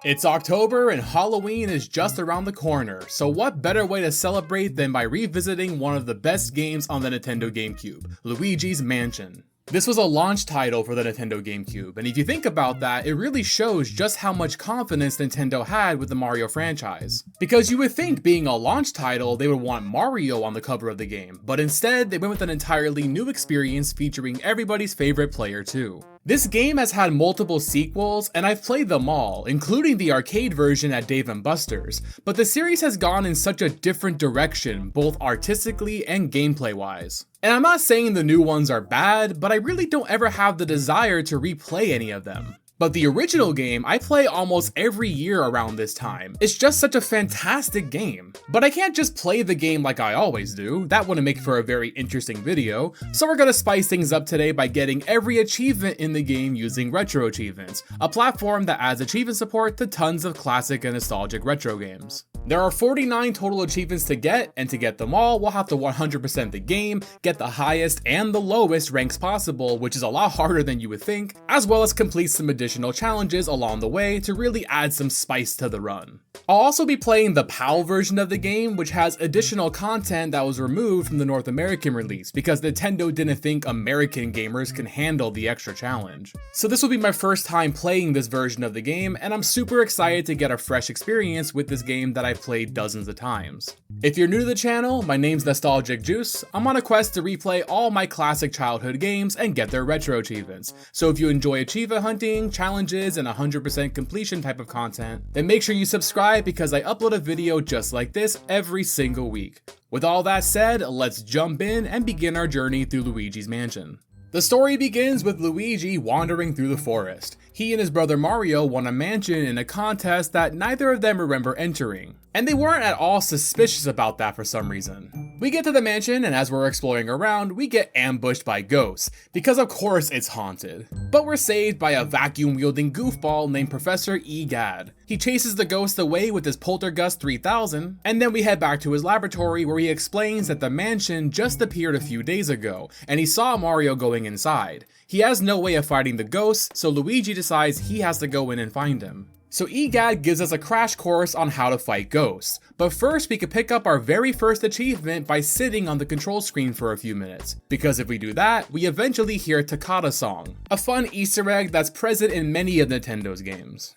It's October and Halloween is just around the corner, so what better way to celebrate than by revisiting one of the best games on the Nintendo Gamecube, Luigi's Mansion. This was a launch title for the Nintendo Gamecube, and if you think about that, it really shows just how much confidence Nintendo had with the Mario franchise. Because you would think being a launch title, they would want Mario on the cover of the game, but instead they went with an entirely new experience featuring everybody's favorite player too. This game has had multiple sequels, and I've played them all, including the arcade version at Dave & Buster's, but the series has gone in such a different direction, both artistically and gameplay-wise. And I'm not saying the new ones are bad, but I really don't ever have the desire to replay any of them. But the original game, I play almost every year around this time. It's just such a fantastic game. But I can't just play the game like I always do, that wouldn't make for a very interesting video, so we're gonna spice things up today by getting every achievement in the game using Retro Achievements, a platform that adds achievement support to tons of classic and nostalgic retro games. There are 49 total achievements to get, and to get them all, we'll have to 100% the game, get the highest and the lowest ranks possible, which is a lot harder than you would think, as well as complete some additional challenges along the way to really add some spice to the run. I'll also be playing the PAL version of the game, which has additional content that was removed from the North American release because Nintendo didn't think American gamers can handle the extra challenge. So this will be my first time playing this version of the game, and I'm super excited to get a fresh experience with this game that I've played dozens of times. If you're new to the channel, my name's Nostalgic Juice. I'm on a quest to replay all my classic childhood games and get their retro achievements. So if you enjoy achievement hunting, challenges, and 100% completion type of content, then make sure you subscribe because I upload a video just like this every single week. With all that said, let's jump in and begin our journey through Luigi's Mansion. The story begins with Luigi wandering through the forest. He and his brother Mario won a mansion in a contest that neither of them remember entering, and they weren't at all suspicious about that for some reason. We get to the mansion, and as we're exploring around, we get ambushed by ghosts, because of course it's haunted. But we're saved by a vacuum-wielding goofball named Professor Egad. He chases the ghost away with his poltergust 3000, and then we head back to his laboratory where he explains that the mansion just appeared a few days ago, and he saw Mario going inside. He has no way of fighting the ghosts, so Luigi decides he has to go in and find him. So Egad gives us a crash course on how to fight ghosts, but first we could pick up our very first achievement by sitting on the control screen for a few minutes, because if we do that, we eventually hear Toccata Song, a fun Easter egg that's present in many of Nintendo's games.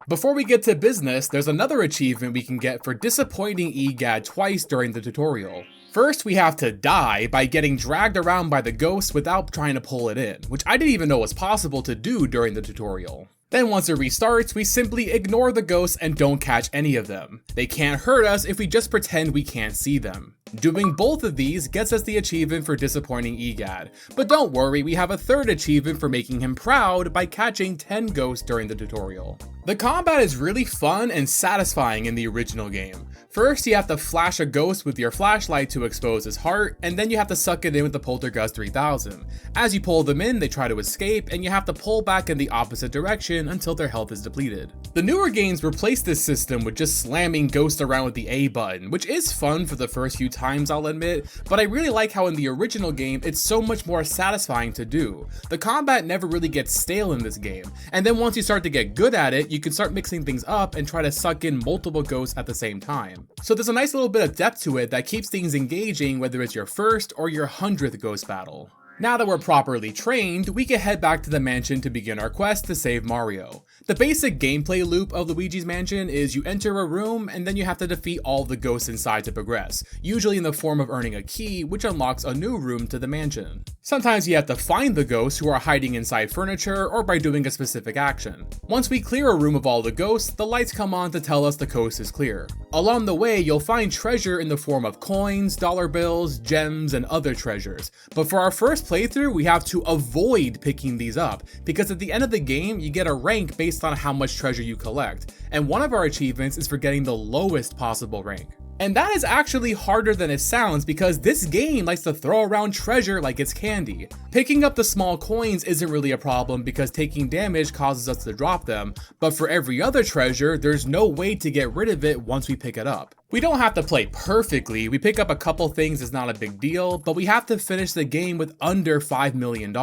Before we get to business, there's another achievement we can get for disappointing Egad twice during the tutorial. First, we have to die by getting dragged around by the ghost without trying to pull it in, which I didn't even know was possible to do during the tutorial. Then once it restarts, we simply ignore the ghosts and don't catch any of them. They can't hurt us if we just pretend we can't see them. Doing both of these gets us the achievement for disappointing Egad, but don't worry, we have a third achievement for making him proud by catching 10 ghosts during the tutorial. The combat is really fun and satisfying in the original game. First, you have to flash a ghost with your flashlight to expose his heart, and then you have to suck it in with the Poltergust 3000. As you pull them in, they try to escape, and you have to pull back in the opposite direction until their health is depleted. The newer games replace this system with just slamming ghosts around with the A button, which is fun for the first few times, I'll admit, but I really like how in the original game, it's so much more satisfying to do. The combat never really gets stale in this game, and then once you start to get good at it, you can start mixing things up and try to suck in multiple ghosts at the same time. So there's a nice little bit of depth to it that keeps things engaging whether it's your first or your 100th ghost battle. Now that we're properly trained, we can head back to the mansion to begin our quest to save Mario. The basic gameplay loop of Luigi's Mansion is you enter a room and then you have to defeat all the ghosts inside to progress, usually in the form of earning a key which unlocks a new room to the mansion. Sometimes you have to find the ghosts who are hiding inside furniture or by doing a specific action. Once we clear a room of all the ghosts, the lights come on to tell us the coast is clear. Along the way, you'll find treasure in the form of coins, dollar bills, gems, and other treasures, but for our first playthrough, we have to avoid picking these up, because at the end of the game, you get a rank based on how much treasure you collect, and one of our achievements is for getting the lowest possible rank. And that is actually harder than it sounds because this game likes to throw around treasure like it's candy. Picking up the small coins isn't really a problem because taking damage causes us to drop them, but for every other treasure, there's no way to get rid of it once we pick it up. We don't have to play perfectly, we pick up a couple things is not a big deal, but we have to finish the game with under $5 million.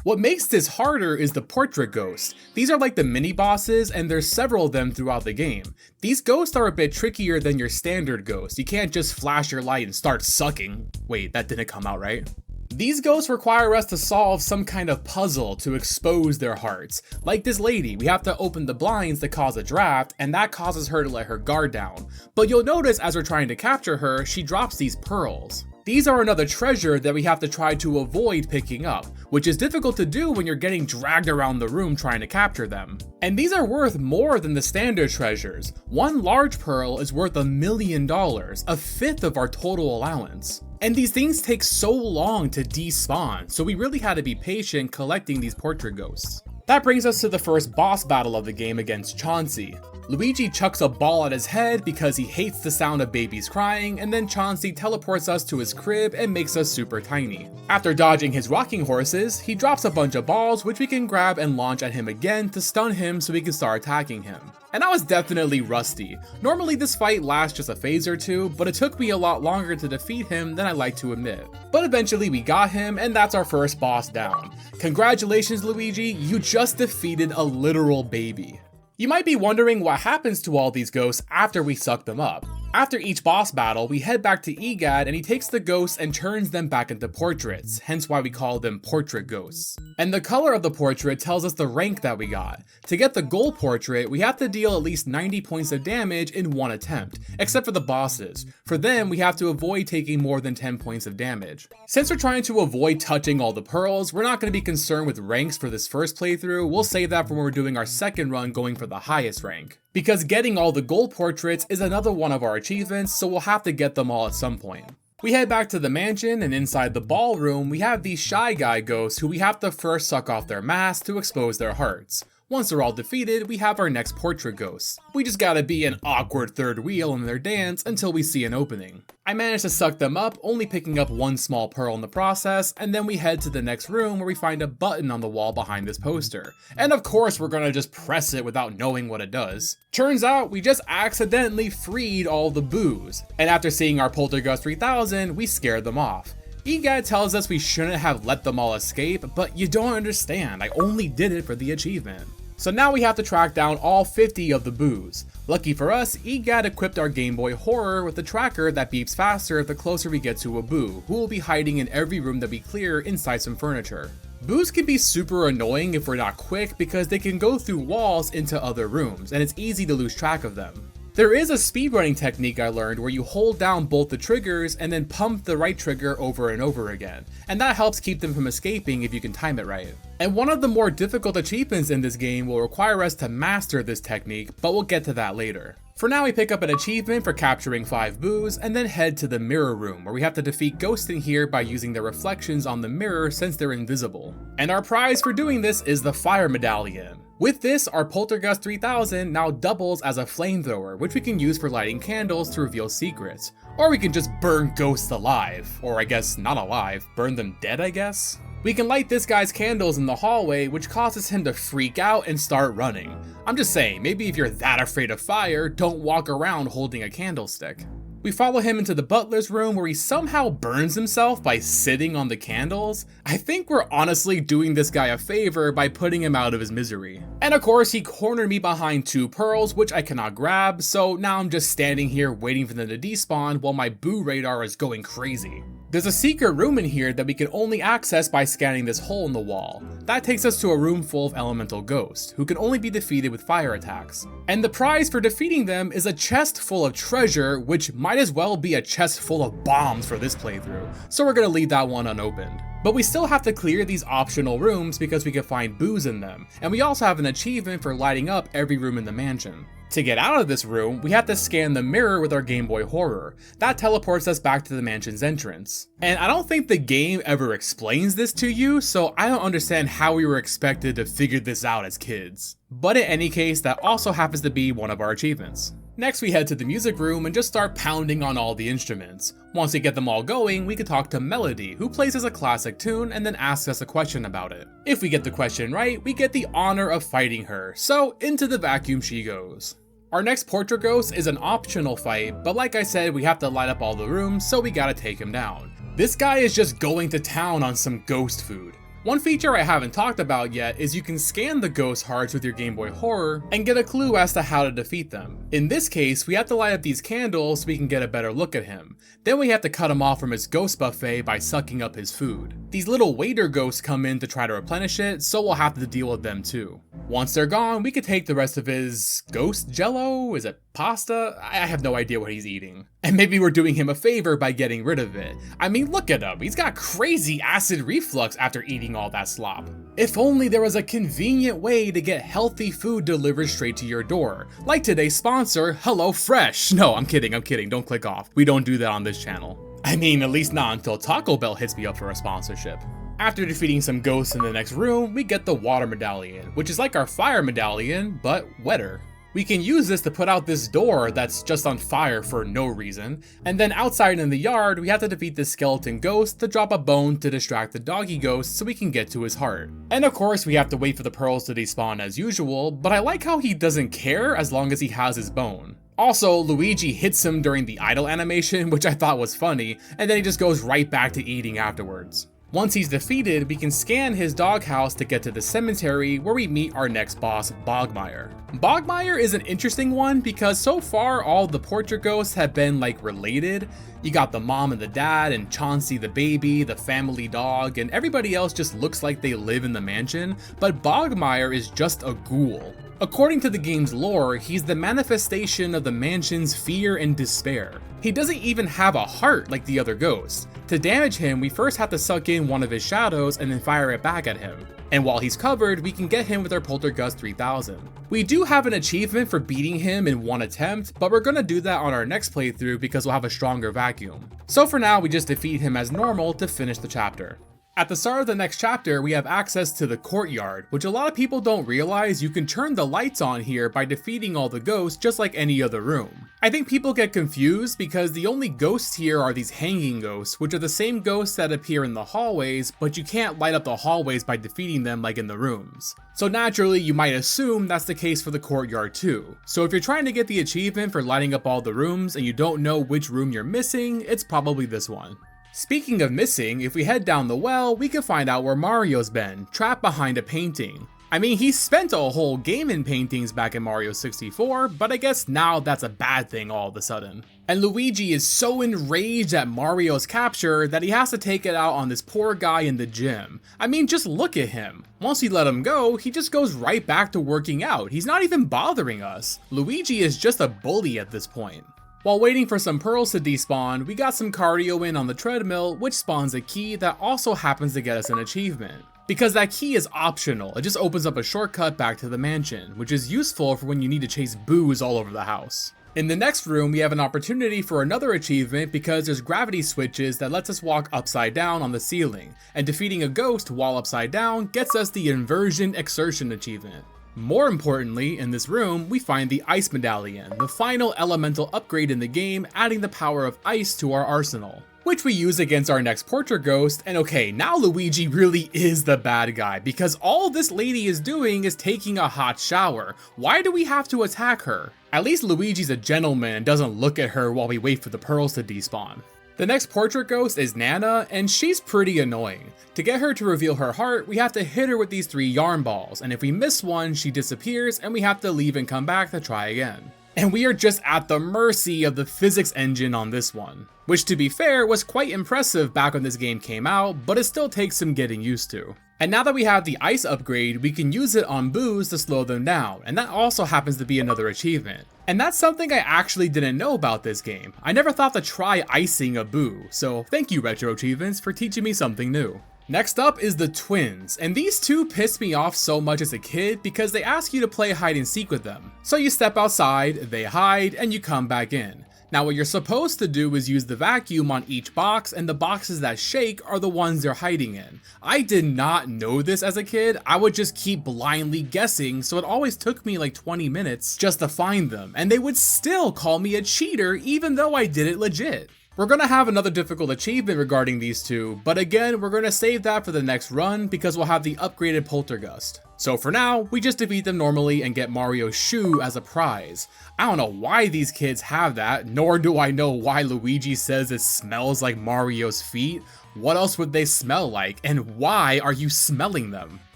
What makes this harder is the portrait ghost. These are like the mini bosses and there's several of them throughout the game. These ghosts are a bit trickier than your standard ghost. You can't just flash your light and start sucking. Wait, that didn't come out right. These ghosts require us to solve some kind of puzzle to expose their hearts. Like this lady, we have to open the blinds to cause a draft, and that causes her to let her guard down. But you'll notice as we're trying to capture her, she drops these pearls. These are another treasure that we have to try to avoid picking up, which is difficult to do when you're getting dragged around the room trying to capture them. And these are worth more than the standard treasures. One large pearl is worth $1 million, a fifth of our total allowance. And these things take so long to despawn, so we really had to be patient collecting these portrait ghosts. That brings us to the first boss battle of the game against Chauncey. Luigi chucks a ball at his head because he hates the sound of babies crying, and then Chauncey teleports us to his crib and makes us super tiny. After dodging his rocking horses, he drops a bunch of balls which we can grab and launch at him again to stun him so we can start attacking him. And I was definitely rusty. Normally this fight lasts just a phase or two, but it took me a lot longer to defeat him than I like to admit. But eventually we got him, and that's our first boss down. Congratulations Luigi, you just defeated a literal baby. You might be wondering what happens to all these ghosts after we suck them up. After each boss battle, we head back to EGAD and he takes the ghosts and turns them back into portraits, hence why we call them portrait ghosts. And the color of the portrait tells us the rank that we got. To get the gold portrait, we have to deal at least 90 points of damage in one attempt, except for the bosses. For them, we have to avoid taking more than 10 points of damage. Since we're trying to avoid touching all the pearls, we're not going to be concerned with ranks for this first playthrough. We'll save that for when we're doing our second run going for the highest rank. Because getting all the gold portraits is another one of our achievements, so we'll have to get them all at some point. We head back to the mansion, and inside the ballroom, we have these Shy Guy ghosts who we have to first suck off their masks to expose their hearts. Once they're all defeated, we have our next portrait ghosts. We just gotta be an awkward third wheel in their dance until we see an opening. I managed to suck them up, only picking up one small pearl in the process, and then we head to the next room where we find a button on the wall behind this poster. And of course we're gonna just press it without knowing what it does. Turns out we just accidentally freed all the boos, and after seeing our Poltergust 3000, we scared them off. EGAD tells us we shouldn't have let them all escape, but you don't understand, I only did it for the achievement. So now we have to track down all 50 of the boos. Lucky for us, EGAD equipped our Game Boy Horror with a tracker that beeps faster the closer we get to a boo, who will be hiding in every room that we clear inside some furniture. Boos can be super annoying if we're not quick because they can go through walls into other rooms, and it's easy to lose track of them. There is a speedrunning technique I learned where you hold down both the triggers and then pump the right trigger over and over again, and that helps keep them from escaping if you can time it right. And one of the more difficult achievements in this game will require us to master this technique, but we'll get to that later. For now we pick up an achievement for capturing 5 boos and then head to the mirror room where we have to defeat ghosts in here by using their reflections on the mirror since they're invisible. And our prize for doing this is the fire medallion. With this, our Poltergust 3000 now doubles as a flamethrower, which we can use for lighting candles to reveal secrets. Or we can just burn ghosts alive. Or I guess not alive, burn them dead I guess? We can light this guy's candles in the hallway, which causes him to freak out and start running. I'm just saying, maybe if you're that afraid of fire, don't walk around holding a candlestick. We follow him into the butler's room where he somehow burns himself by sitting on the candles. I think we're honestly doing this guy a favor by putting him out of his misery. And of course he cornered me behind 2 pearls which I cannot grab, so now I'm just standing here waiting for them to despawn while my boo radar is going crazy. There's a secret room in here that we can only access by scanning this hole in the wall. That takes us to a room full of elemental ghosts, who can only be defeated with fire attacks. And the prize for defeating them is a chest full of treasure, which might as well be a chest full of bombs for this playthrough, so we're gonna leave that one unopened. But we still have to clear these optional rooms because we can find boos in them, and we also have an achievement for lighting up every room in the mansion. To get out of this room, we have to scan the mirror with our Game Boy Horror. That teleports us back to the mansion's entrance. And I don't think the game ever explains this to you, so I don't understand how we were expected to figure this out as kids. But in any case, that also happens to be one of our achievements. Next we head to the music room and just start pounding on all the instruments. Once we get them all going, we can talk to Melody, who plays us a classic tune and then asks us a question about it. If we get the question right, we get the honor of fighting her, so into the vacuum she goes. Our next poltergust is an optional fight, but like I said, we have to light up all the rooms, so we gotta take him down. This guy is just going to town on some ghost food. One feature I haven't talked about yet is you can scan the ghost hearts with your Game Boy Horror and get a clue as to how to defeat them. In this case, we have to light up these candles so we can get a better look at him. Then we have to cut him off from his ghost buffet by sucking up his food. These little waiter ghosts come in to try to replenish it, so we'll have to deal with them too. Once they're gone, we can take the rest of his ghost jello? Is it pasta? I have no idea what he's eating. And maybe we're doing him a favor by getting rid of it. I mean, look at him, he's got crazy acid reflux after eating all that slop. If only there was a convenient way to get healthy food delivered straight to your door. Like today's sponsor, HelloFresh. No, I'm kidding, don't click off. We don't do that on this channel. I mean, at least not until Taco Bell hits me up for a sponsorship. After defeating some ghosts in the next room, we get the water medallion, which is like our fire medallion, but wetter. We can use this to put out this door that's just on fire for no reason, and then outside in the yard, we have to defeat this skeleton ghost to drop a bone to distract the doggy ghost so we can get to his heart. And of course, we have to wait for the pearls to despawn as usual, but I like how he doesn't care as long as he has his bone. Also, Luigi hits him during the idle animation, which I thought was funny, and then he just goes right back to eating afterwards. Once he's defeated, we can scan his doghouse to get to the cemetery where we meet our next boss, Bogmire. Bogmire is an interesting one because so far all the poltergeists have been like related. You got the mom and the dad and Chauncey the baby, the family dog, and everybody else just looks like they live in the mansion, but Bogmire is just a ghoul. According to the game's lore, he's the manifestation of the mansion's fear and despair. He doesn't even have a heart like the other ghosts. To damage him, we first have to suck in one of his shadows and then fire it back at him. And while he's covered, we can get him with our Poltergust 3000. We do have an achievement for beating him in one attempt, but we're gonna do that on our next playthrough because we'll have a stronger vacuum. So for now, we just defeat him as normal to finish the chapter. At the start of the next chapter, we have access to the courtyard, which a lot of people don't realize you can turn the lights on here by defeating all the ghosts just like any other room. I think people get confused because the only ghosts here are these hanging ghosts, which are the same ghosts that appear in the hallways, but you can't light up the hallways by defeating them like in the rooms. So naturally, you might assume that's the case for the courtyard too. So if you're trying to get the achievement for lighting up all the rooms and you don't know which room you're missing, it's probably this one. Speaking of missing, if we head down the well, we can find out where Mario's been, trapped behind a painting. I mean, he spent a whole game in paintings back in Mario 64, but I guess now that's a bad thing all of a sudden. And Luigi is so enraged at Mario's capture that he has to take it out on this poor guy in the gym. I mean, just look at him. Once we let him go, he just goes right back to working out. He's not even bothering us. Luigi is just a bully at this point. While waiting for some pearls to despawn, we got some cardio in on the treadmill, which spawns a key that also happens to get us an achievement. Because that key is optional, it just opens up a shortcut back to the mansion, which is useful for when you need to chase boos all over the house. In the next room, we have an opportunity for another achievement because there's gravity switches that lets us walk upside down on the ceiling, and defeating a ghost while upside down gets us the inversion exertion achievement. More importantly, in this room, we find the Ice Medallion, the final elemental upgrade in the game, adding the power of ice to our arsenal, which we use against our next poltergust. And okay, now Luigi really is the bad guy, because all this lady is doing is taking a hot shower. Why do we have to attack her? At least Luigi's a gentleman and doesn't look at her while we wait for the pearls to despawn. The next poltergust is Nana, and she's pretty annoying. To get her to reveal her heart, we have to hit her with these 3 yarn balls, and if we miss one, she disappears and we have to leave and come back to try again. And we are just at the mercy of the physics engine on this one, which to be fair was quite impressive back when this game came out, but it still takes some getting used to. And now that we have the ice upgrade, we can use it on boos to slow them down, and that also happens to be another achievement. And that's something I actually didn't know about this game. I never thought to try icing a boo, so thank you Retro Achievements for teaching me something new. Next up is the twins, and these two pissed me off so much as a kid because they ask you to play hide and seek with them. So you step outside, they hide, and you come back in. Now what you're supposed to do is use the vacuum on each box, and the boxes that shake are the ones they're hiding in. I did not know this as a kid. I would just keep blindly guessing, so it always took me like 20 minutes just to find them, and they would still call me a cheater even though I did it legit. We're gonna have another difficult achievement regarding these two, but again, we're gonna save that for the next run because we'll have the upgraded poltergust. So for now, we just defeat them normally and get Mario's shoe as a prize. I don't know why these kids have that, nor do I know why Luigi says it smells like Mario's feet. What else would they smell like, and why are you smelling them?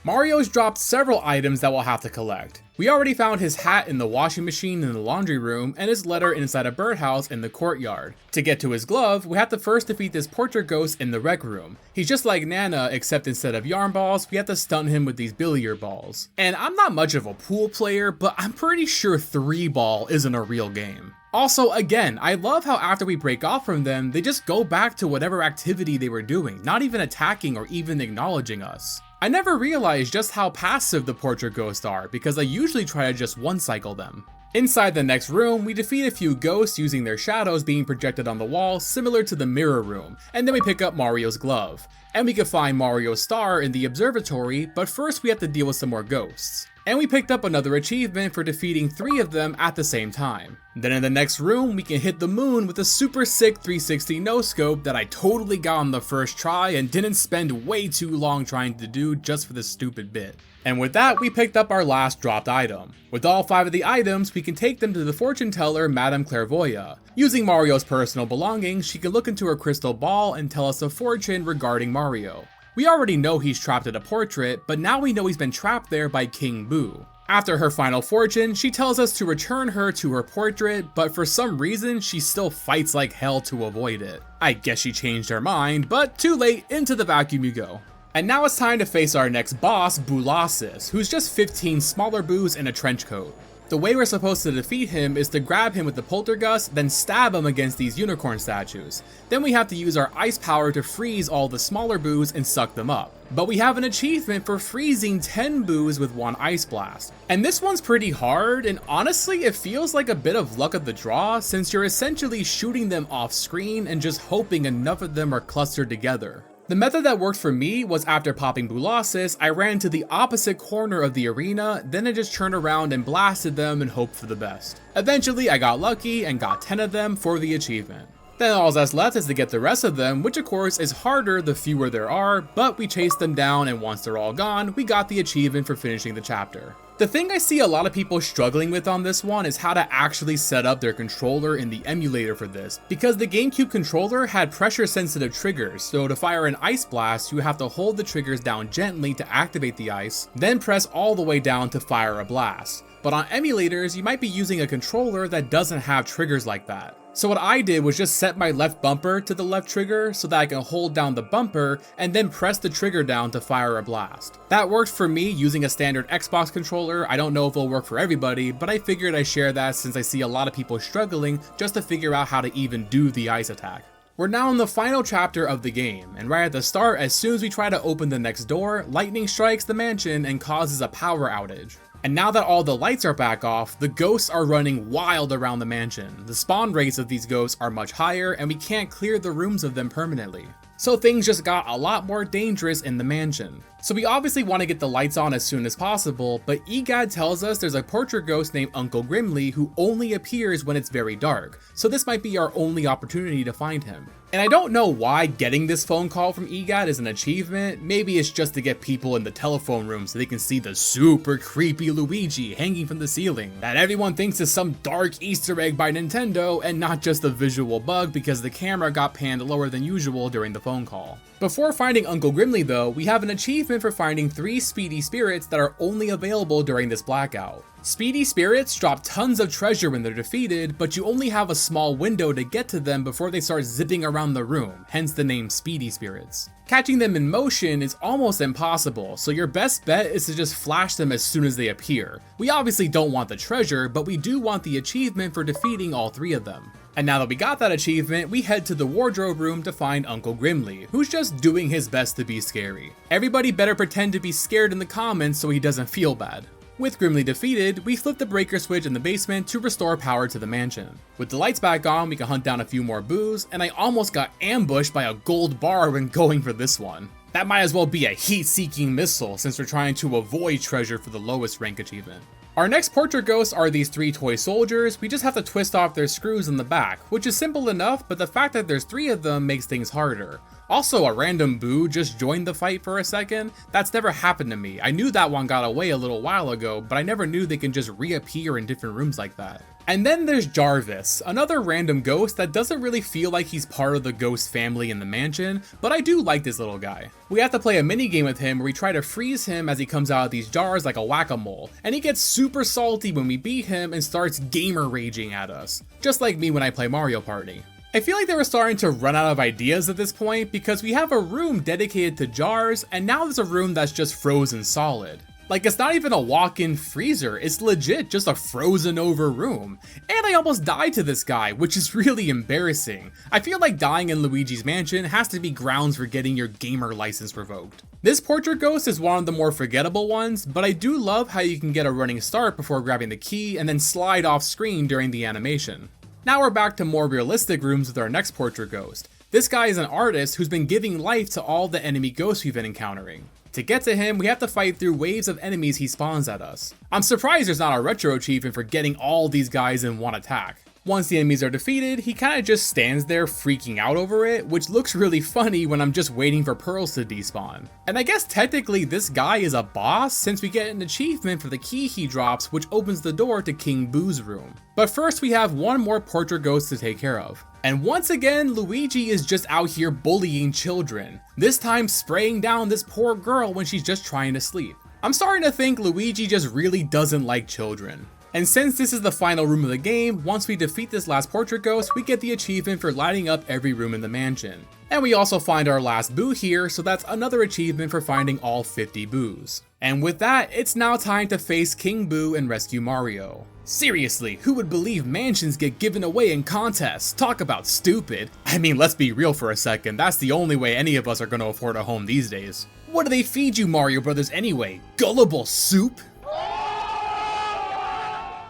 Mario's dropped several items that we'll have to collect. We already found his hat in the washing machine in the laundry room and his letter inside a birdhouse in the courtyard. To get to his glove, we have to first defeat this poltergust in the rec room. He's just like Nana, except instead of yarn balls, we have to stun him with these billiard balls. And I'm not much of a pool player, but I'm pretty sure 3-ball isn't a real game. Also, again, I love how after we break off from them, they just go back to whatever activity they were doing, not even attacking or even acknowledging us. I never realized just how passive the polterghosts are because I usually try to just one-cycle them. Inside the next room, we defeat a few ghosts using their shadows being projected on the wall similar to the mirror room, and then we pick up Mario's glove. And we can find Mario's star in the observatory, but first we have to deal with some more ghosts. And we picked up another achievement for defeating 3 of them at the same time. Then in the next room, we can hit the moon with a super sick 360 no-scope that I totally got on the first try and didn't spend way too long trying to do just for this stupid bit. And with that, we picked up our last dropped item. With all 5 of the items, we can take them to the fortune teller, Madame Clairvoyant. Using Mario's personal belongings, she can look into her crystal ball and tell us a fortune regarding Mario. We already know he's trapped at a portrait, but now we know he's been trapped there by King Boo. After her final fortune, she tells us to return her to her portrait, but for some reason, she still fights like hell to avoid it. I guess she changed her mind, but too late, into the vacuum you go. And now it's time to face our next boss, Boolossus, who's just 15 smaller boos in a trench coat. The way we're supposed to defeat him is to grab him with the poltergust, then stab him against these unicorn statues. Then we have to use our ice power to freeze all the smaller boos and suck them up. But we have an achievement for freezing 10 boos with 1 ice blast. And this one's pretty hard, and honestly it feels like a bit of luck of the draw since you're essentially shooting them off screen and just hoping enough of them are clustered together. The method that worked for me was after popping Boolossus, I ran to the opposite corner of the arena, then I just turned around and blasted them and hoped for the best. Eventually I got lucky and got 10 of them for the achievement. Then all that's left is to get the rest of them, which of course is harder the fewer there are, but we chased them down and once they're all gone, we got the achievement for finishing the chapter. The thing I see a lot of people struggling with on this one is how to actually set up their controller in the emulator for this, because the GameCube controller had pressure sensitive triggers, so to fire an ice blast you have to hold the triggers down gently to activate the ice, then press all the way down to fire a blast. But on emulators you might be using a controller that doesn't have triggers like that. So what I did was just set my left bumper to the left trigger so that I can hold down the bumper and then press the trigger down to fire a blast. That worked for me using a standard Xbox controller. I don't know if it'll work for everybody, but I figured I'd share that since I see a lot of people struggling just to figure out how to even do the ice attack. We're now in the final chapter of the game, and right at the start, as soon as we try to open the next door, lightning strikes the mansion and causes a power outage. And now that all the lights are back off, the ghosts are running wild around the mansion. The spawn rates of these ghosts are much higher and we can't clear the rooms of them permanently. So things just got a lot more dangerous in the mansion. So we obviously want to get the lights on as soon as possible, but EGAD tells us there's a portrait ghost named Uncle Grimly who only appears when it's very dark, so this might be our only opportunity to find him. And I don't know why getting this phone call from EGAD is an achievement. Maybe it's just to get people in the telephone room so they can see the super creepy Luigi hanging from the ceiling that everyone thinks is some dark Easter egg by Nintendo and not just a visual bug because the camera got panned lower than usual during the phone call. Before finding Uncle Grimly though, we have an achievement for finding 3 speedy spirits that are only available during this blackout. Speedy spirits drop tons of treasure when they're defeated, but you only have a small window to get to them before they start zipping around the room, hence the name Speedy Spirits. Catching them in motion is almost impossible, so your best bet is to just flash them as soon as they appear. We obviously don't want the treasure, but we do want the achievement for defeating all 3 of them. And now that we got that achievement, we head to the wardrobe room to find Uncle Grimly, who's just doing his best to be scary. Everybody better pretend to be scared in the comments so he doesn't feel bad. With grimly defeated, we flip the breaker switch in the basement to restore power to the mansion. With the lights back on, we can hunt down a few more boos, and I almost got ambushed by a gold bar when going for this one. That might as well be a heat-seeking missile since we're trying to avoid treasure for the lowest rank achievement. Our next portrait ghosts are these 3 toy soldiers. We just have to twist off their screws in the back, which is simple enough, but the fact that there's 3 of them makes things harder. Also, a random boo just joined the fight for a second. That's never happened to me. I knew that one got away a little while ago, but I never knew they can just reappear in different rooms like that. And then there's Jarvis, another random ghost that doesn't really feel like he's part of the ghost family in the mansion, but I do like this little guy. We have to play a mini game with him where we try to freeze him as he comes out of these jars like a whack-a-mole, and he gets super salty when we beat him and starts gamer raging at us, just like me when I play Mario Party. I feel like they were starting to run out of ideas at this point because we have a room dedicated to jars and now there's a room that's just frozen solid. Like, it's not even a walk-in freezer, it's legit just a frozen over room. And I almost died to this guy, which is really embarrassing. I feel like dying in Luigi's mansion has to be grounds for getting your gamer license revoked. This portrait ghost is one of the more forgettable ones, but I do love how you can get a running start before grabbing the key and then slide off screen during the animation. Now we're back to more realistic rooms with our next portrait ghost. This guy is an artist who's been giving life to all the enemy ghosts we've been encountering. To get to him, we have to fight through waves of enemies he spawns at us. I'm surprised there's not a retro achievement for getting all these guys in one attack. Once the enemies are defeated, he kinda just stands there freaking out over it, which looks really funny when I'm just waiting for pearls to despawn. And I guess technically this guy is a boss since we get an achievement for the key he drops, which opens the door to King Boo's room. But first we have one more portrait ghost to take care of. And once again, Luigi is just out here bullying children, this time spraying down this poor girl when she's just trying to sleep. I'm starting to think Luigi just really doesn't like children. And since this is the final room of the game, once we defeat this last portrait ghost, we get the achievement for lighting up every room in the mansion. And we also find our last boo here, so that's another achievement for finding all 50 boos. And with that, it's now time to face King Boo and rescue Mario. Seriously, who would believe mansions get given away in contests? Talk about stupid. I mean, let's be real for a second, that's the only way any of us are gonna afford a home these days. What do they feed you, Mario Brothers, anyway? Gullible soup?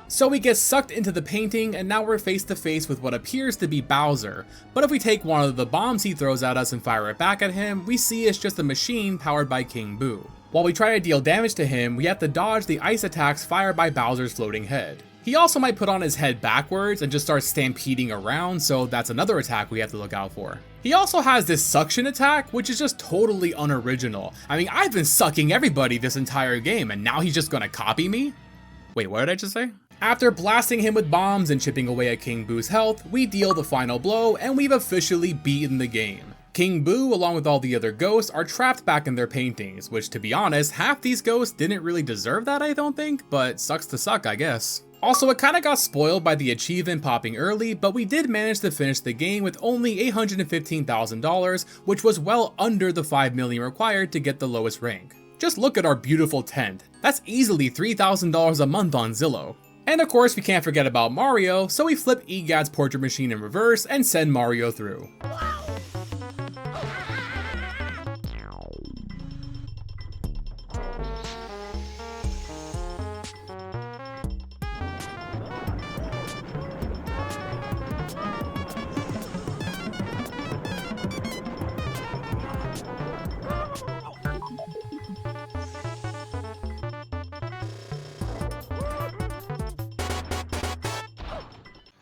So we get sucked into the painting and now we're face to face with what appears to be Bowser, but if we take one of the bombs he throws at us and fire it back at him, we see it's just a machine powered by King Boo. While we try to deal damage to him, we have to dodge the ice attacks fired by Bowser's floating head. He also might put on his head backwards and just start stampeding around, so that's another attack we have to look out for. He also has this suction attack, which is just totally unoriginal. I mean, I've been sucking everybody this entire game and now he's just gonna copy me? Wait, what did I just say? After blasting him with bombs and chipping away at King Boo's health, we deal the final blow and we've officially beaten the game. King Boo, along with all the other ghosts, are trapped back in their paintings, which to be honest, half these ghosts didn't really deserve that I don't think, but sucks to suck I guess. Also, it kinda got spoiled by the achievement popping early, but we did manage to finish the game with only $815,000, which was well under the $5 million required to get the lowest rank. Just look at our beautiful tent. That's easily $3,000 a month on Zillow. And of course we can't forget about Mario, so we flip EGAD's portrait machine in reverse and send Mario through.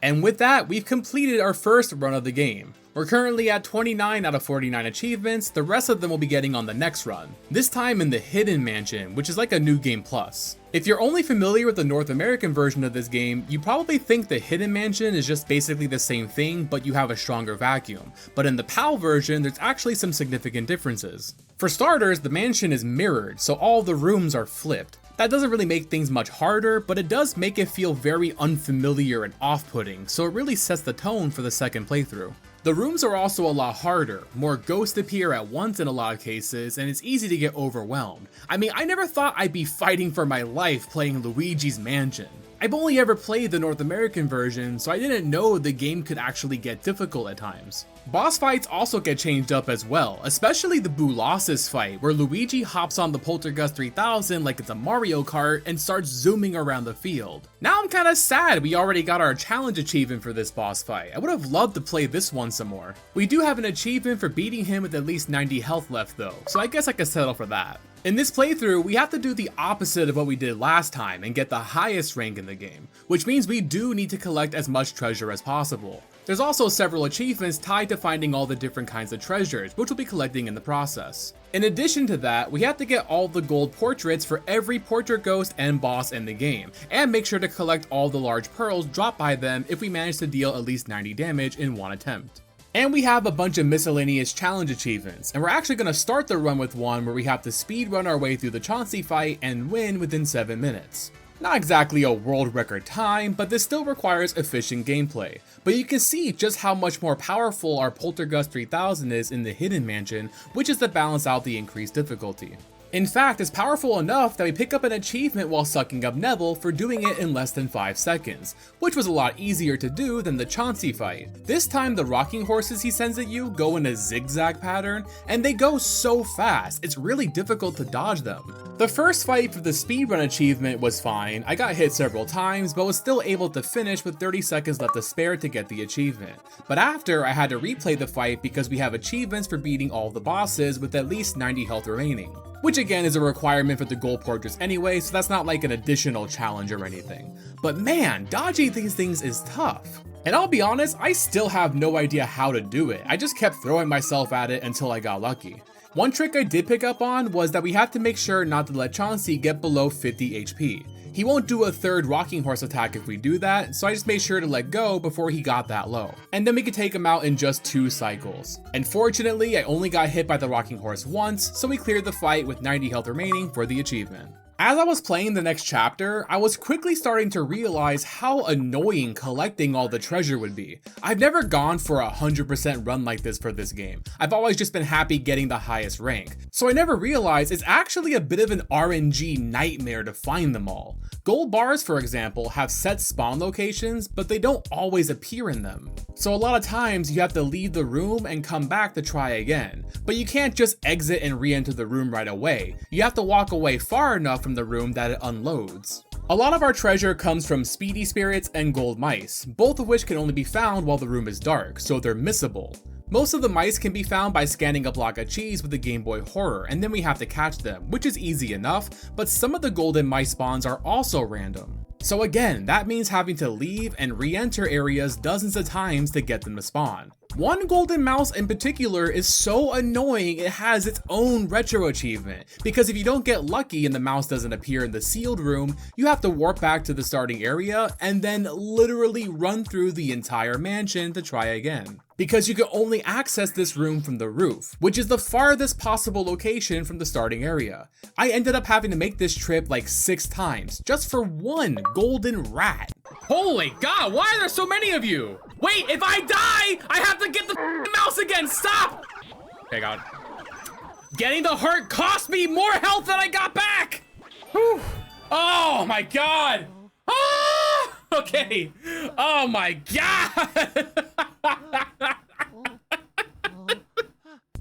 And with that, we've completed our first run of the game. We're currently at 29 out of 49 achievements, the rest of them will be getting on the next run. This time in the Hidden Mansion, which is like a new game plus. If you're only familiar with the North American version of this game, you probably think the Hidden Mansion is just basically the same thing, but you have a stronger vacuum. But in the PAL version, there's actually some significant differences. For starters, the mansion is mirrored, so all the rooms are flipped. That doesn't really make things much harder, but it does make it feel very unfamiliar and off-putting, so it really sets the tone for the second playthrough. The rooms are also a lot harder, more ghosts appear at once in a lot of cases, and it's easy to get overwhelmed. I mean, I never thought I'd be fighting for my life playing Luigi's Mansion. I've only ever played the North American version, so I didn't know the game could actually get difficult at times. Boss fights also get changed up as well, especially the Boolossus fight, where Luigi hops on the Poltergust 3000 like it's a Mario Kart and starts zooming around the field. Now I'm kinda sad we already got our challenge achievement for this boss fight. I would have loved to play this one some more. We do have an achievement for beating him with at least 90 health left though, so I guess I could settle for that. In this playthrough, we have to do the opposite of what we did last time and get the highest rank in the game, which means we do need to collect as much treasure as possible. There's also several achievements tied to finding all the different kinds of treasures, which we'll be collecting in the process. In addition to that, we have to get all the gold portraits for every portrait ghost and boss in the game, and make sure to collect all the large pearls dropped by them if we manage to deal at least 90 damage in one attempt. And we have a bunch of miscellaneous challenge achievements, and we're actually going to start the run with one where we have to speed run our way through the Chauncey fight and win within 7 minutes. Not exactly a world record time, but this still requires efficient gameplay. But you can see just how much more powerful our Poltergust 3000 is in the Hidden Mansion, which is to balance out the increased difficulty. In fact, it's powerful enough that we pick up an achievement while sucking up Neville for doing it in less than 5 seconds, which was a lot easier to do than the Chauncey fight. This time the rocking horses he sends at you go in a zigzag pattern, and they go so fast, it's really difficult to dodge them. The first fight for the speedrun achievement was fine. I got hit several times, but was still able to finish with 30 seconds left to spare to get the achievement. But after, I had to replay the fight because we have achievements for beating all the bosses with at least 90 health remaining. Which again is a requirement for the gold portraits anyway, so that's not like an additional challenge or anything. But man, dodging these things is tough. And I'll be honest, I still have no idea how to do it. I just kept throwing myself at it until I got lucky. One trick I did pick up on was that we have to make sure not to let Chauncey get below 50 HP. He won't do a third rocking horse attack if we do that, so I just made sure to let go before he got that low. And then we could take him out in just 2 cycles. And fortunately, I only got hit by the rocking horse once, so we cleared the fight with 90 health remaining for the achievement. As I was playing the next chapter, I was quickly starting to realize how annoying collecting all the treasure would be. I've never gone for a 100% run like this for this game. I've always just been happy getting the highest rank. So I never realized it's actually a bit of an RNG nightmare to find them all. Gold bars, for example, have set spawn locations, but they don't always appear in them. So a lot of times you have to leave the room and come back to try again. But you can't just exit and re-enter the room right away. You have to walk away far enough from the room that it unloads. A lot of our treasure comes from speedy spirits and gold mice, both of which can only be found while the room is dark, so they're missable. Most of the mice can be found by scanning a block of cheese with the Game Boy Horror, and then we have to catch them, which is easy enough, but some of the golden mice spawns are also random. So again, that means having to leave and re-enter areas dozens of times to get them to spawn. One golden mouse in particular is so annoying it has its own retro achievement, because if you don't get lucky and the mouse doesn't appear in the sealed room, you have to warp back to the starting area and then literally run through the entire mansion to try again. Because you can only access this room from the roof, which is the farthest possible location from the starting area. I ended up having to make this trip like 6 times, just for one golden rat. Holy God, why are there so many of you? Wait, if I die, I have to get the mouse again, stop! Okay, God. Getting the heart cost me more health than I got back! Whew. Oh my God! Ah! Okay. Oh my God!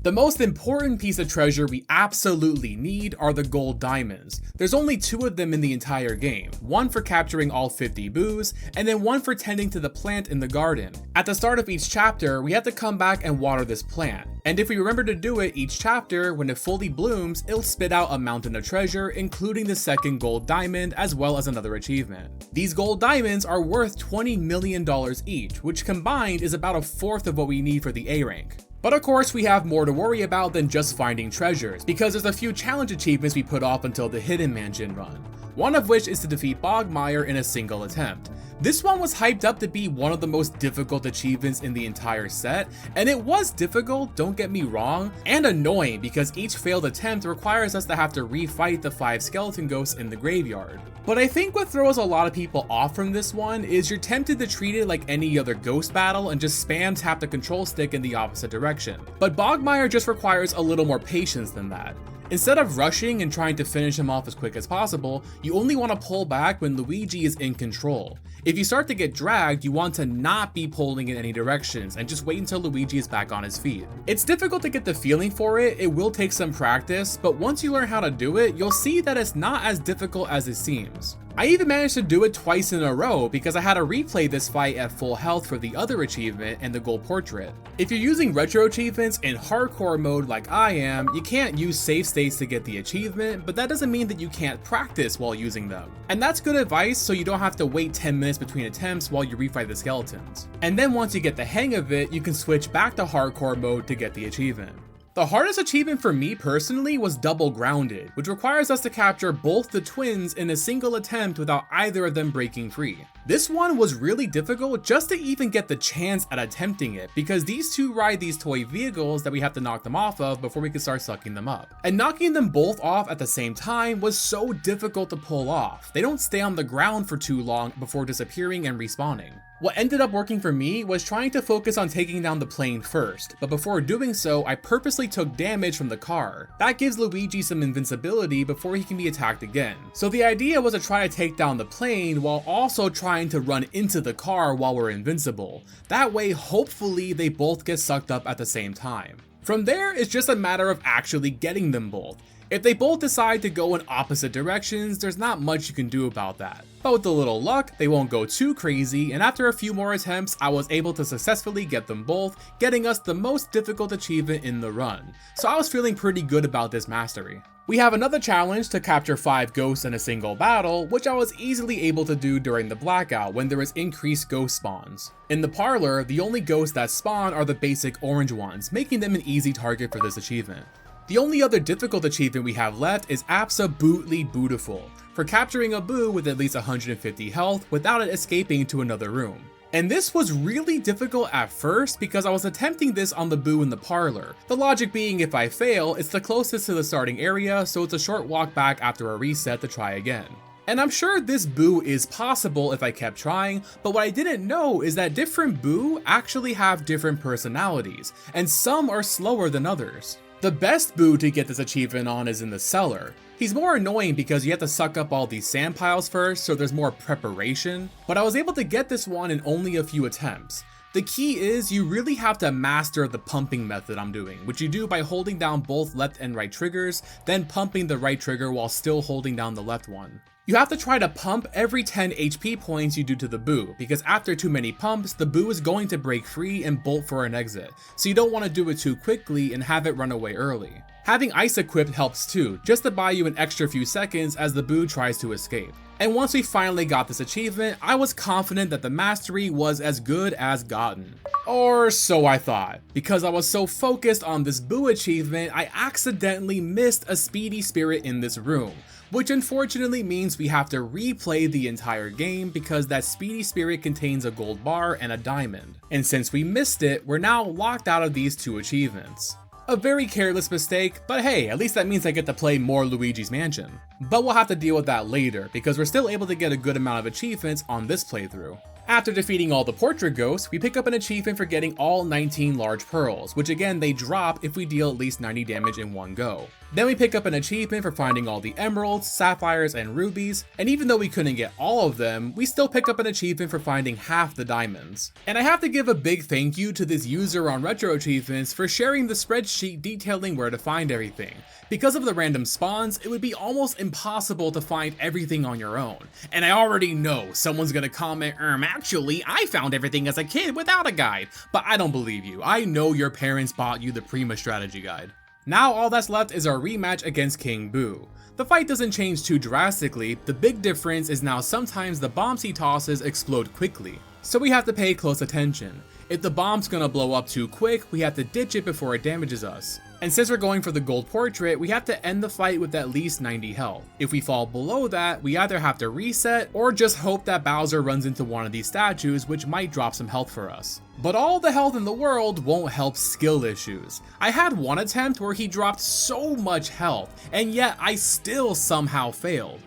The most important piece of treasure we absolutely need are the gold diamonds. There's only 2 of them in the entire game, one for capturing all 50 boos, and then one for tending to the plant in the garden. At the start of each chapter, we have to come back and water this plant. And if we remember to do it each chapter, when it fully blooms, it'll spit out a mountain of treasure, including the second gold diamond, as well as another achievement. These gold diamonds are worth $20 million each, which combined is about 1/4 of what we need for the A rank. But of course we have more to worry about than just finding treasures, because there's a few challenge achievements we put off until the Hidden Mansion run. One of which is to defeat Bogmire in a single attempt. This one was hyped up to be one of the most difficult achievements in the entire set, and it was difficult, don't get me wrong, and annoying because each failed attempt requires us to have to refight the 5 skeleton ghosts in the graveyard. But I think what throws a lot of people off from this one is you're tempted to treat it like any other ghost battle and just spam tap the control stick in the opposite direction. But Bogmire just requires a little more patience than that. Instead of rushing and trying to finish him off as quick as possible, you only want to pull back when Luigi is in control. If you start to get dragged, you want to not be pulling in any directions and just wait until Luigi is back on his feet. It's difficult to get the feeling for it will take some practice, but once you learn how to do it, you'll see that it's not as difficult as it seems. I even managed to do it twice in a row because I had to replay this fight at full health for the other achievement and the gold portrait. If you're using retro achievements in hardcore mode like I am, you can't use save states to get the achievement, but that doesn't mean that you can't practice while using them. And that's good advice, so you don't have to wait 10 minutes between attempts while you refight the skeletons. And then once you get the hang of it, you can switch back to hardcore mode to get the achievement. The hardest achievement for me personally was Double Grounded, which requires us to capture both the twins in a single attempt without either of them breaking free. This one was really difficult just to even get the chance at attempting it, because these two ride these toy vehicles that we have to knock them off of before we can start sucking them up. And knocking them both off at the same time was so difficult to pull off. They don't stay on the ground for too long before disappearing and respawning. What ended up working for me was trying to focus on taking down the plane first, but before doing so, I purposely took damage from the car. That gives Luigi some invincibility before he can be attacked again. So the idea was to try to take down the plane while also trying to run into the car while we're invincible. That way, hopefully, they both get sucked up at the same time. From there, it's just a matter of actually getting them both. If they both decide to go in opposite directions, there's not much you can do about that. But with a little luck, they won't go too crazy, and after a few more attempts, I was able to successfully get them both, getting us the most difficult achievement in the run. So I was feeling pretty good about this mastery. We have another challenge to capture 5 ghosts in a single battle, which I was easily able to do during the blackout when there was increased ghost spawns. In the parlor, the only ghosts that spawn are the basic orange ones, making them an easy target for this achievement. The only other difficult achievement we have left is Absolutely Bootiful, for capturing a boo with at least 150 health without it escaping to another room. And this was really difficult at first because I was attempting this on the boo in the parlor. The logic being if I fail, it's the closest to the starting area, so it's a short walk back after a reset to try again. And I'm sure this boo is possible if I kept trying, but what I didn't know is that different boo actually have different personalities, and some are slower than others. The best boo to get this achievement on is in the cellar. He's more annoying because you have to suck up all these sand piles first, so there's more preparation, but I was able to get this one in only a few attempts. The key is you really have to master the pumping method I'm doing, which you do by holding down both left and right triggers, then pumping the right trigger while still holding down the left one. You have to try to pump every 10 HP points you do to the boo, because after too many pumps, the boo is going to break free and bolt for an exit, so you don't want to do it too quickly and have it run away early. Having ice equipped helps too, just to buy you an extra few seconds as the boo tries to escape. And once we finally got this achievement, I was confident that the mastery was as good as gotten. Or so I thought. Because I was so focused on this boo achievement, I accidentally missed a speedy spirit in this room, which unfortunately means we have to replay the entire game because that speedy spirit contains a gold bar and a diamond. And since we missed it, we're now locked out of these 2 achievements. A very careless mistake, but hey, at least that means I get to play more Luigi's Mansion. But we'll have to deal with that later, because we're still able to get a good amount of achievements on this playthrough. After defeating all the portrait ghosts, we pick up an achievement for getting all 19 large pearls, which again they drop if we deal at least 90 damage in one go. Then we pick up an achievement for finding all the emeralds, sapphires, and rubies, and even though we couldn't get all of them, we still pick up an achievement for finding half the diamonds. And I have to give a big thank you to this user on Retro Achievements for sharing the spreadsheet detailing where to find everything. Because of the random spawns, it would be almost impossible to find everything on your own. And I already know someone's gonna comment, actually, I found everything as a kid without a guide. But I don't believe you. I know your parents bought you the Prima strategy guide. Now all that's left is our rematch against King Boo. The fight doesn't change too drastically, the big difference is now sometimes the bombs he tosses explode quickly, so we have to pay close attention. If the bomb's gonna blow up too quick, we have to ditch it before it damages us. And since we're going for the gold portrait, we have to end the fight with at least 90 health. If we fall below that, we either have to reset or just hope that Bowser runs into one of these statues, which might drop some health for us. But all the health in the world won't help skill issues. I had one attempt where he dropped so much health, and yet I still somehow failed.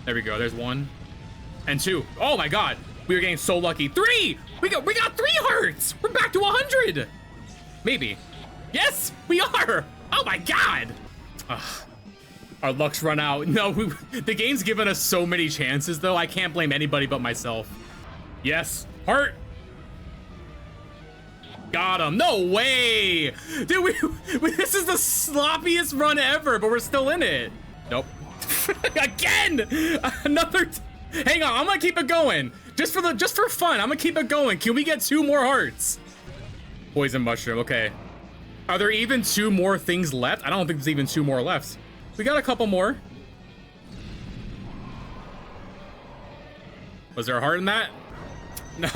There we go, there's 1 and 2. Oh my god, we were getting so lucky. 3! We got 3 hearts! We're back to 100! Maybe. Yes, we are! Oh my god! Ugh. Our luck's run out. No, the game's given us so many chances, though. I can't blame anybody but myself. Yes. Heart. Got him. No way. Dude, this is the sloppiest run ever, but we're still in it. Nope. Again. Another. Hang on. I'm going to keep it going. Just for fun. I'm going to keep it going. Can we get 2 more hearts? Poison mushroom. Okay. Are there even 2 more things left? I don't think there's even 2 more left. We got a couple more. Was there a heart in that? No.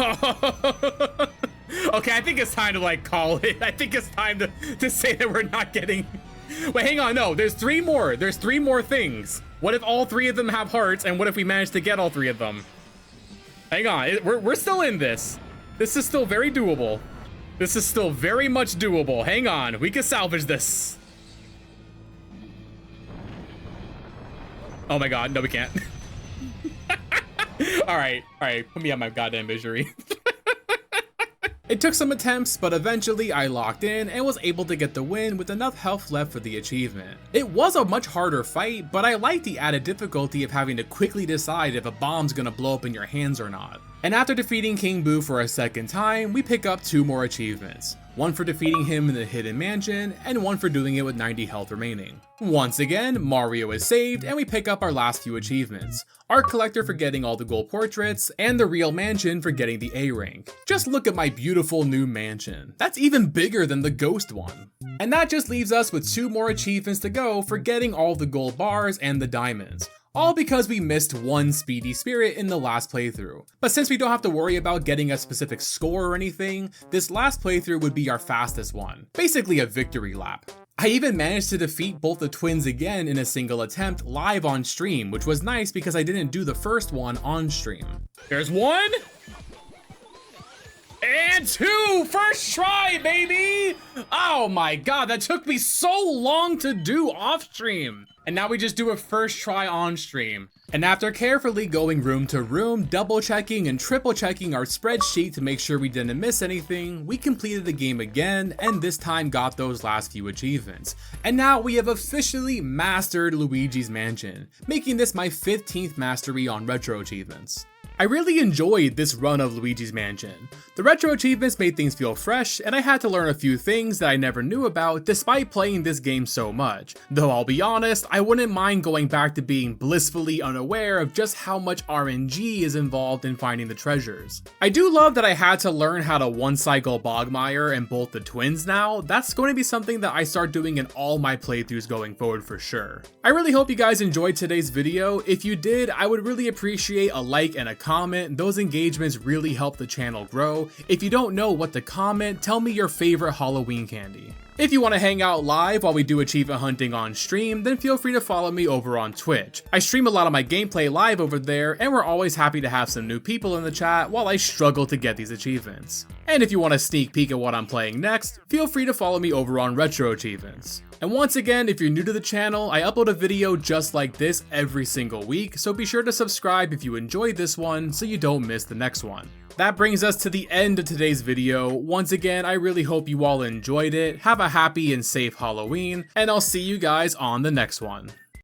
Okay, I think it's time to like call it. I think it's time to say that we're not getting. Wait, hang on. No, there's 3 more. There's 3 more things. What if all 3 of them have hearts? And what if we manage to get all 3 of them? Hang on. We're still in this. This is still very doable. This is still very much doable. Hang on. We can salvage this. Oh my god, no we can't. All right, put me on my goddamn misery. It took some attempts, but eventually I locked in and was able to get the win with enough health left for the achievement. It was a much harder fight, but I liked the added difficulty of having to quickly decide if a bomb's gonna blow up in your hands or not. And after defeating King Boo for a second time, we pick up 2 more achievements. One for defeating him in the Hidden Mansion, and one for doing it with 90 health remaining. Once again, Mario is saved, and we pick up our last few achievements. Art Collector for getting all the gold portraits, and the Real Mansion for getting the A rank. Just look at my beautiful new mansion. That's even bigger than the ghost one. And that just leaves us with 2 more achievements to go for getting all the gold bars and the diamonds. All because we missed 1 speedy spirit in the last playthrough. But since we don't have to worry about getting a specific score or anything, this last playthrough would be our fastest one. Basically a victory lap. I even managed to defeat both the twins again in a single attempt live on stream, which was nice because I didn't do the first one on stream. There's 1! And 2! First try, baby! Oh my god, that took me so long to do off stream. And now we just do a first try on stream. And after carefully going room to room, double checking and triple checking our spreadsheet to make sure we didn't miss anything, we completed the game again and this time got those last few achievements. And now we have officially mastered Luigi's Mansion, making this my 15th mastery on retro achievements. I really enjoyed this run of Luigi's Mansion. The retro achievements made things feel fresh, and I had to learn a few things that I never knew about despite playing this game so much. Though I'll be honest, I wouldn't mind going back to being blissfully unaware of just how much RNG is involved in finding the treasures. I do love that I had to learn how to one-cycle Bogmire and bolt the twins now. That's going to be something that I start doing in all my playthroughs going forward for sure. I really hope you guys enjoyed today's video. If you did, I would really appreciate a like and a comment. Those engagements really help the channel grow. If you don't know what to comment, tell me your favorite Halloween candy. If you want to hang out live while we do achievement hunting on stream, then feel free to follow me over on Twitch. I stream a lot of my gameplay live over there, and we're always happy to have some new people in the chat while I struggle to get these achievements. And if you want a sneak peek at what I'm playing next, feel free to follow me over on Retro Achievements. And once again, if you're new to the channel, I upload a video just like this every single week, so be sure to subscribe if you enjoyed this one so you don't miss the next one. That brings us to the end of today's video. Once again, I really hope you all enjoyed it. Have a happy and safe Halloween, and I'll see you guys on the next one.